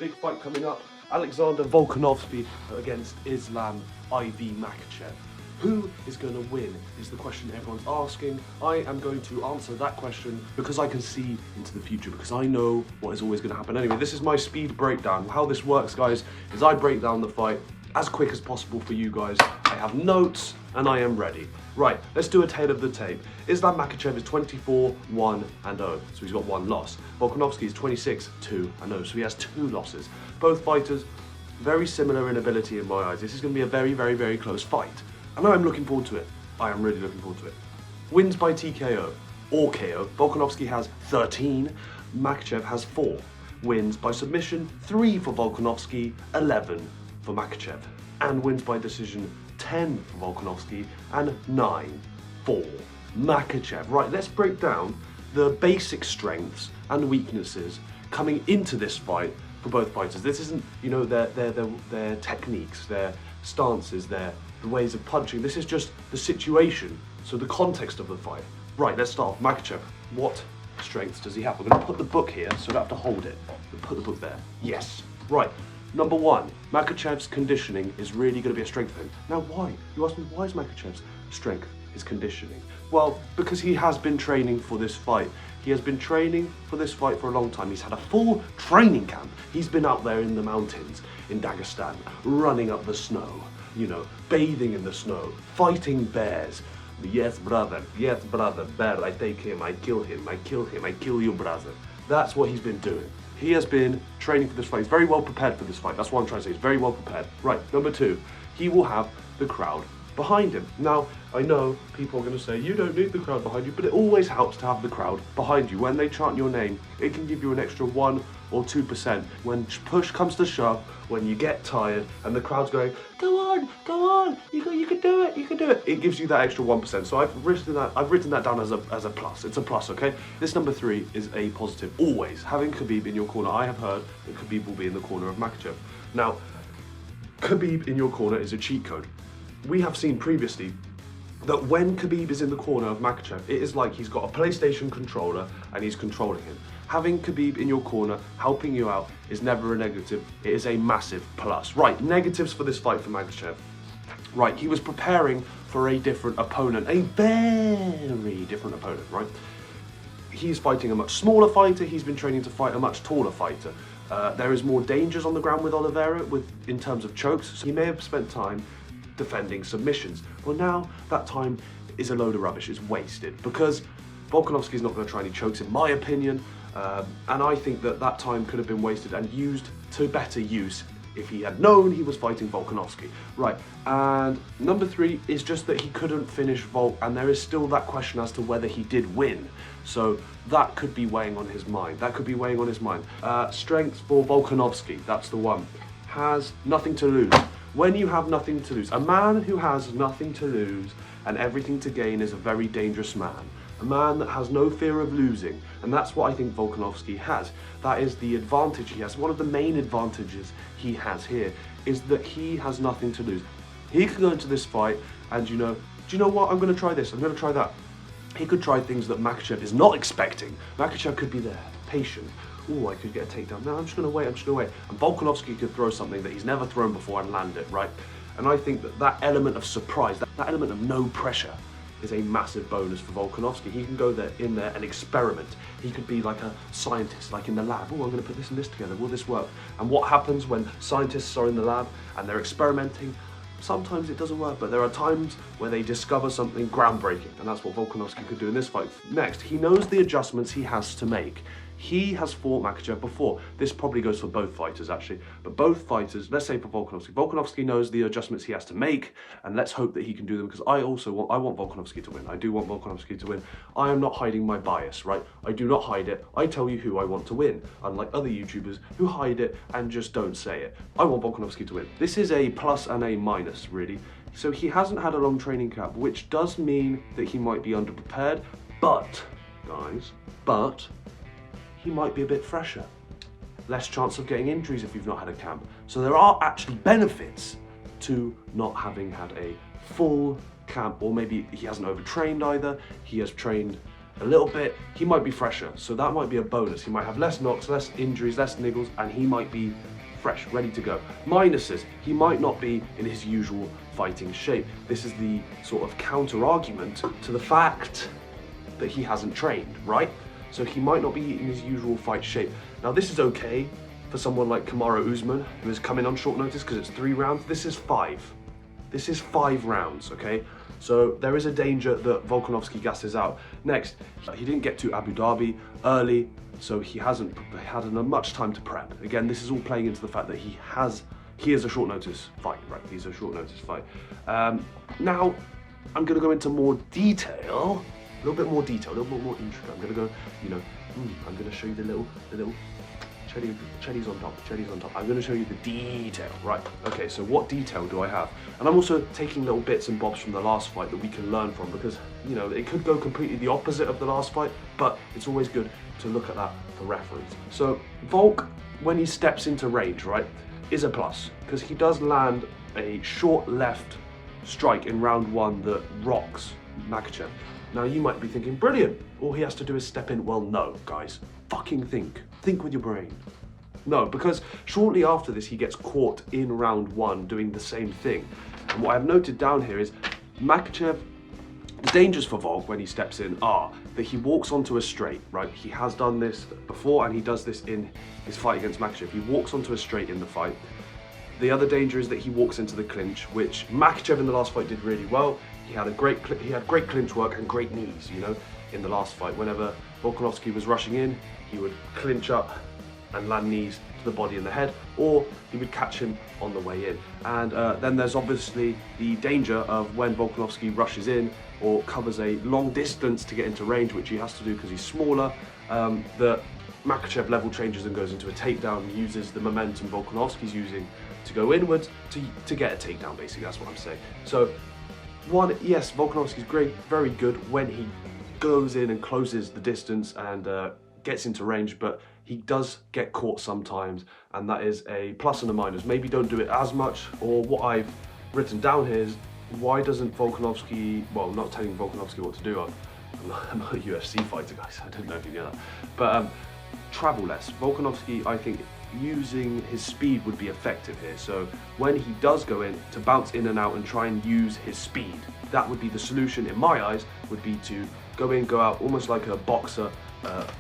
Big fight coming up. Alexander Volkanovski against Islam IV Makhachev. Who is going to win is the question everyone's asking. I am going to answer that question because I can see into the future, because I know what is always going to happen. Anyway, this is my speed breakdown. How this works, guys, is I break down the fight as quick as possible for you guys. I have notes and I am ready. Right, let's do a tail of the tape. Islam Makhachev is 24-1-0, so he's got one loss. Volkanovski is 26-2-0, so he has two losses. Both fighters very similar in ability in my eyes. This is going to be a very, very, very close fight. And I'm looking forward to it. I am really looking forward to it. Wins by TKO or KO. Volkanovski has 13. Makhachev has 4. Wins by submission, 3 for Volkanovski, 11 for Makhachev. And wins by decision, 10 for Volkanovski and 9 for Makhachev. Right, let's break down the basic strengths and weaknesses coming into this fight for both fighters. This isn't, you know, their techniques, their stances, the ways of punching. This is just the situation, so the context of the fight. Right, let's start off. Makhachev, what strengths does he have? We're going to put the book here, so I don't have to hold it. We'll put the book there. Yes. Right. Number 1, Makhachev's conditioning is really going to be a strength for him. Now, why? You ask me, why is Makhachev's strength his conditioning? Well, because he has been training for this fight. He has been training for this fight for a long time. He's had a full training camp. He's been out there in the mountains in Dagestan, running up the snow, you know, bathing in the snow, fighting bears. Yes, brother, bear, I take him, I kill him, I kill him, I kill you, brother. That's what he's been doing. He has been training for this fight. He's very well prepared for this fight. That's what I'm trying to say. He's very well prepared. Right, number 2, he will have the crowd behind him. Now, I know people are going to say, you don't need the crowd behind you, but it always helps to have the crowd behind you. When they chant your name, it can give you an extra 1 or 2%. When push comes to shove, when you get tired and the crowd's going, go on, you can do it, you can do it. It gives you that extra 1%. So I've written that down as a plus. It's a plus, okay? This number 3 is a positive. Always having Khabib in your corner. I have heard that Khabib will be in the corner of Makhachev. Now, Khabib in your corner is a cheat code. We have seen previously that when Khabib is in the corner of Makhachev, it is like he's got a PlayStation controller and he's controlling him. Having Khabib in your corner, helping you out, is never a negative. It is a massive plus. Right, negatives for this fight for Makhachev. Right, he was preparing for a different opponent, a very different opponent, right? He's fighting a much smaller fighter. He's been training to fight a much taller fighter. There is more dangers on the ground with Oliveira in terms of chokes, so he may have spent time defending submissions. Well, now that time is a load of rubbish. It's wasted because Volkanovski is not going to try any chokes, in my opinion, and I think that time could have been wasted and used to better use if he had known he was fighting Volkanovski. Right, and number 3 is just that he couldn't finish Volk, and there is still that question as to whether he did win. So that could be weighing on his mind. Strength for Volkanovski, that's the one. Has nothing to lose. When you have nothing to lose, a man who has nothing to lose and everything to gain is a very dangerous man. A man that has no fear of losing, and that's what I think Volkanovski has. That is the advantage he has. One of the main advantages he has here is that he has nothing to lose. He could go into this fight and, do you know what, I'm going to try this, I'm going to try that. He could try things that Makhachev is not expecting. Makhachev could be there, patient. Oh, I could get a takedown. No, I'm just going to wait. And Volkanovski could throw something that he's never thrown before and land it, right? And I think that element of surprise, that element of no pressure is a massive bonus for Volkanovski. He can go in there and experiment. He could be like a scientist, like in the lab. Oh, I'm going to put this and this together. Will this work? And what happens when scientists are in the lab and they're experimenting? Sometimes it doesn't work, but there are times where they discover something groundbreaking, and that's what Volkanovski could do in this fight. Next, he knows the adjustments he has to make. He has fought Makhachev before. This probably goes for both fighters, actually. But both fighters, let's say for Volkanovski, Volkanovski knows the adjustments he has to make, and let's hope that he can do them, because I want Volkanovski to win. I do want Volkanovski to win. I am not hiding my bias, right? I do not hide it. I tell you who I want to win, unlike other YouTubers who hide it and just don't say it. I want Volkanovski to win. This is a plus and a minus, really. So he hasn't had a long training camp, which does mean that he might be underprepared, but, guys, he might be a bit fresher. Less chance of getting injuries if you've not had a camp. So there are actually benefits to not having had a full camp, or maybe he hasn't overtrained either. He has trained a little bit, he might be fresher. So that might be a bonus. He might have less knocks, less injuries, less niggles, and he might be fresh, ready to go. Minuses, he might not be in his usual fighting shape. This is the sort of counter argument to the fact that he hasn't trained, right? So he might not be in his usual fight shape. Now this is okay for someone like Kamaru Usman, who has come in on short notice because it's 3 rounds. This is 5. This is 5 rounds, okay? So there is a danger that Volkanovski gasses out. Next, he didn't get to Abu Dhabi early, so he hasn't had much time to prep. Again, this is all playing into the fact that he is a short notice fight, right? He's a short notice fight. Now, I'm gonna go into more detail, a little bit more detail, a little bit more intricate. I'm gonna go, I'm gonna show you the little cherries on top. I'm going to show you the detail, right? Okay, so what detail do I have? And I'm also taking little bits and bobs from the last fight that we can learn from, because, it could go completely the opposite of the last fight, but it's always good to look at that for reference. So Volk, when he steps into range, right, is a plus, because he does land a short left strike in round 1 that rocks Makhachev. Now you might be thinking, brilliant, all he has to do is step in. Well, no, guys, fucking think with your brain. No, because shortly after this, he gets caught in round 1 doing the same thing. And what I've noted down here is Makhachev, the dangers for Volk when he steps in are that he walks onto a straight, right? He has done this before, and he does this in his fight against Makhachev. He walks onto a straight in the fight. The other danger is that he walks into the clinch, which Makhachev in the last fight did really well. He had great clinch work and great knees, in the last fight. Whenever Volkanovski was rushing in, he would clinch up and land knees to the body and the head, or he would catch him on the way in. And then there's obviously the danger of when Volkanovski rushes in or covers a long distance to get into range, which he has to do because he's smaller, that Makhachev level changes and goes into a takedown, uses the momentum Volkanovski's using to go inwards to get a takedown, basically. That's what I'm saying. So, yes, Volkanovski's great, very good when he goes in and closes the distance and gets into range, but he does get caught sometimes, and that is a plus and a minus. Maybe don't do it as much, or what I've written down here is, why doesn't Volkanovski, well, I'm not telling Volkanovski what to do, I'm not a UFC fighter, guys, I don't know if you know that, but travel less. Volkanovski, I think, using his speed would be effective here. So when he does go in, to bounce in and out and try and use his speed, that would be the solution in my eyes, would be to go in, go out, almost like a boxer,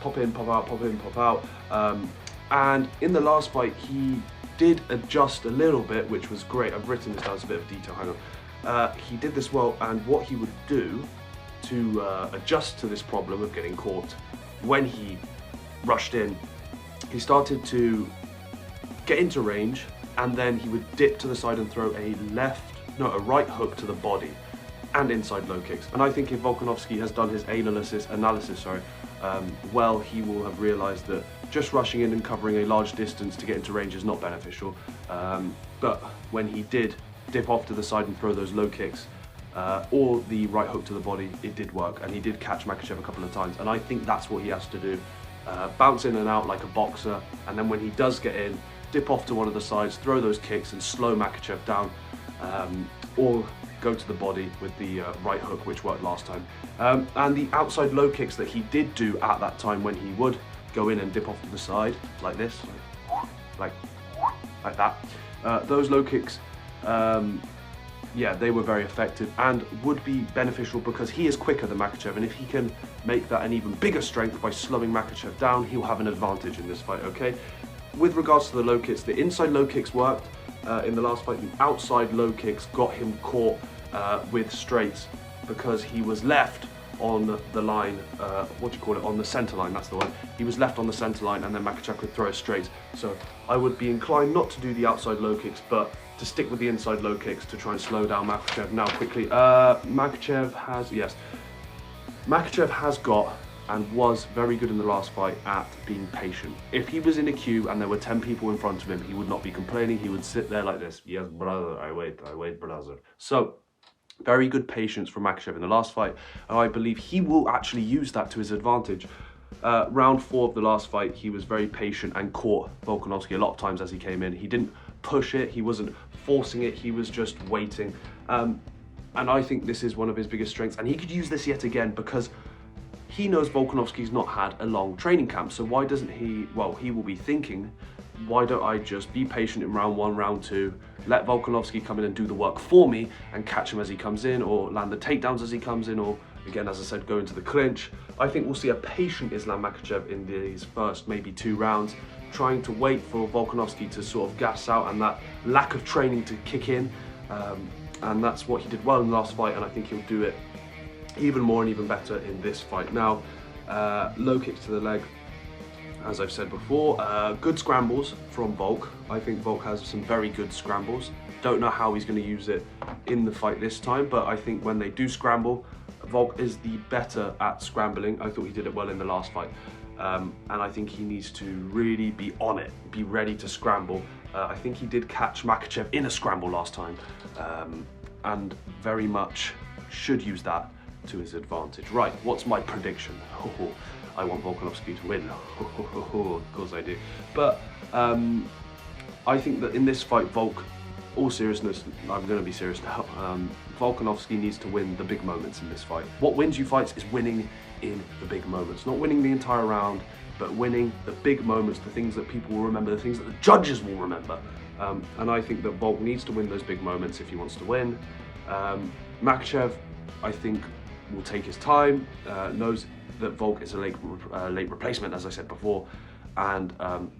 pop in, pop out, pop in, pop out. And in the last fight, he did adjust a little bit, which was great. I've written this down as a bit of detail, hang on. He did this well, and what he would do to adjust to this problem of getting caught when he rushed in, he started to get into range, and then he would dip to the side and throw a right hook to the body and inside low kicks. And I think if Volkanovski has done his analysis, well, he will have realized that just rushing in and covering a large distance to get into range is not beneficial. But when he did dip off to the side and throw those low kicks, or the right hook to the body, it did work, and he did catch Makhachev a couple of times. And I think that's what he has to do. Bounce in and out like a boxer, and then when he does get in, dip off to one of the sides, throw those kicks and slow Makhachev down, or go to the body with the right hook, which worked last time. And the outside low kicks that he did do at that time, when he would go in and dip off to the side like this, like that, those low kicks, yeah, they were very effective and would be beneficial because he is quicker than Makhachev, and if he can make that an even bigger strength by slowing Makhachev down, he'll have an advantage in this fight, okay? With regards to the low kicks, the inside low kicks worked in the last fight. The outside low kicks got him caught with straights because he was left on the line, on the center line, that's the one. He was left on the center line, and then Makhachev could throw straight. So I would be inclined not to do the outside low kicks, but to stick with the inside low kicks to try and slow down Makhachev. Now quickly, Makhachev has got and was very good in the last fight at being patient. If he was in a queue and there were 10 people in front of him, he would not be complaining, he would sit there like this. Yes, brother, I wait, brother. So, very good patience from Makhachev in the last fight, and I believe he will actually use that to his advantage. Round 4 of the last fight, he was very patient and caught Volkanovski a lot of times as he came in. He didn't push it, he wasn't forcing it, he was just waiting. And I think this is one of his biggest strengths, and he could use this yet again because he knows Volkanovski's not had a long training camp, so why doesn't he, well, he will be thinking, why don't I just be patient in round 1, round 2, let Volkanovski come in and do the work for me and catch him as he comes in, or land the takedowns as he comes in, or again, as I said, go into the clinch. I think we'll see a patient Islam Makhachev in these first maybe 2 rounds, trying to wait for Volkanovski to sort of gas out and that lack of training to kick in. And that's what he did well in the last fight, and I think he'll do it even more and even better in this fight. Now, low kicks to the leg, as I've said before, good scrambles from Volk. I think Volk has some very good scrambles. Don't know how he's going to use it in the fight this time, but I think when they do scramble, Volk is the better at scrambling. I thought he did it well in the last fight. And I think he needs to really be on it, be ready to scramble. I think he did catch Makhachev in a scramble last time, and very much should use that to his advantage. Right, what's my prediction? I want Volkanovski to win. Of course I do. But I think that in this fight, Volk, all seriousness, I'm going to be serious now, Volkanovski needs to win the big moments in this fight. What wins you fights is winning in the big moments. Not winning the entire round, but winning the big moments, the things that people will remember, the things that the judges will remember. And I think that Volk needs to win those big moments if he wants to win. Makhachev, I think, will take his time, knows that Volk is a late replacement, as I said before, and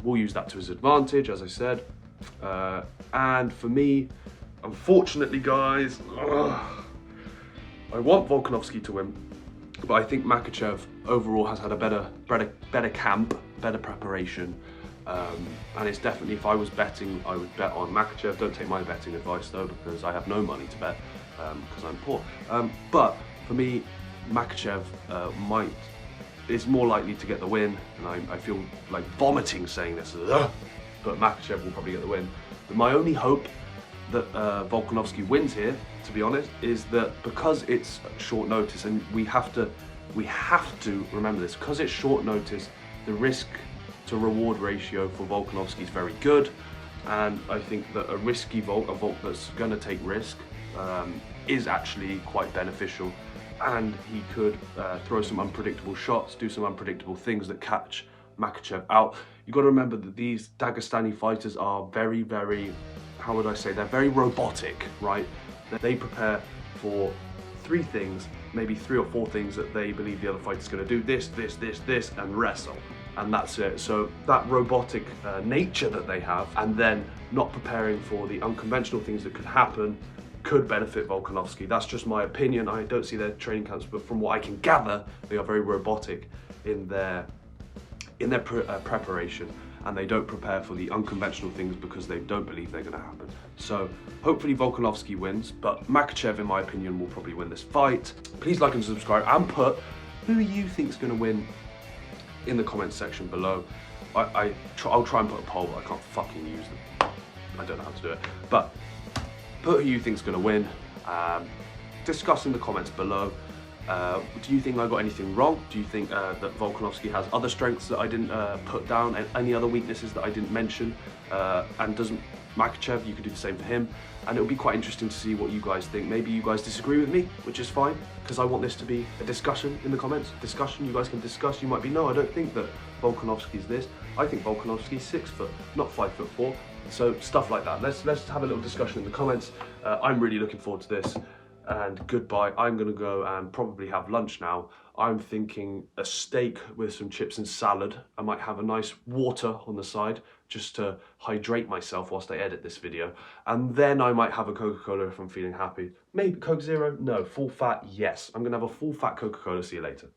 will use that to his advantage, as I said. And for me, unfortunately, guys, I want Volkanovski to win, but I think Makhachev overall has had a better camp, better preparation, and it's definitely, if I was betting, I would bet on Makhachev. Don't take my betting advice though, because I have no money to bet because I'm poor. But for me, Makhachev is more likely to get the win, and I feel like vomiting saying this, but Makhachev will probably get the win. But my only hope that Volkanovski wins here, to be honest, is that because it's short notice, and we have to remember this, because it's short notice, the risk to reward ratio for Volkanovski is very good, and I think that a risky Volk, a Volk that's going to take risk, is actually quite beneficial, and he could throw some unpredictable shots, do some unpredictable things that catch Makhachev out. You've got to remember that these Dagestani fighters are very, very, how would I say, they're very robotic, right? They prepare for 3 things, maybe 3 or 4 things that they believe the other fighter's going to do, this, and wrestle. And that's it. So that robotic nature that they have, and then not preparing for the unconventional things that could happen, could benefit Volkanovski. That's just my opinion. I don't see their training camps, but from what I can gather, they are very robotic in their preparation, and they don't prepare for the unconventional things because they don't believe they're going to happen. So hopefully Volkanovski wins, but Makhachev, in my opinion, will probably win this fight. Please like and subscribe, and put who you think's going to win in the comments section below. I'll try and put a poll, but I can't fucking use them. I don't know how to do it. But put who you think's going to win. Discuss in the comments below. Do you think I got anything wrong? Do you think that Volkanovski has other strengths that I didn't put down, and any other weaknesses that I didn't mention? And doesn't Makhachev, you could do the same for him. And it'll be quite interesting to see what you guys think. Maybe you guys disagree with me, which is fine, because I want this to be a discussion in the comments. Discussion, you guys can discuss. You might be, no, I don't think that Volkanovski's this. I think Volkanovski's 6 foot, not 5'4". So stuff like that. Let's have a little discussion in the comments. I'm really looking forward to this. And goodbye. I'm gonna go and probably have lunch now. I'm thinking a steak with some chips and salad. I might have a nice water on the side just to hydrate myself whilst I edit this video. And then I might have a Coca-Cola if I'm feeling happy. Maybe Coke Zero? No. Full fat? Yes. I'm gonna have a full fat Coca-Cola. See you later.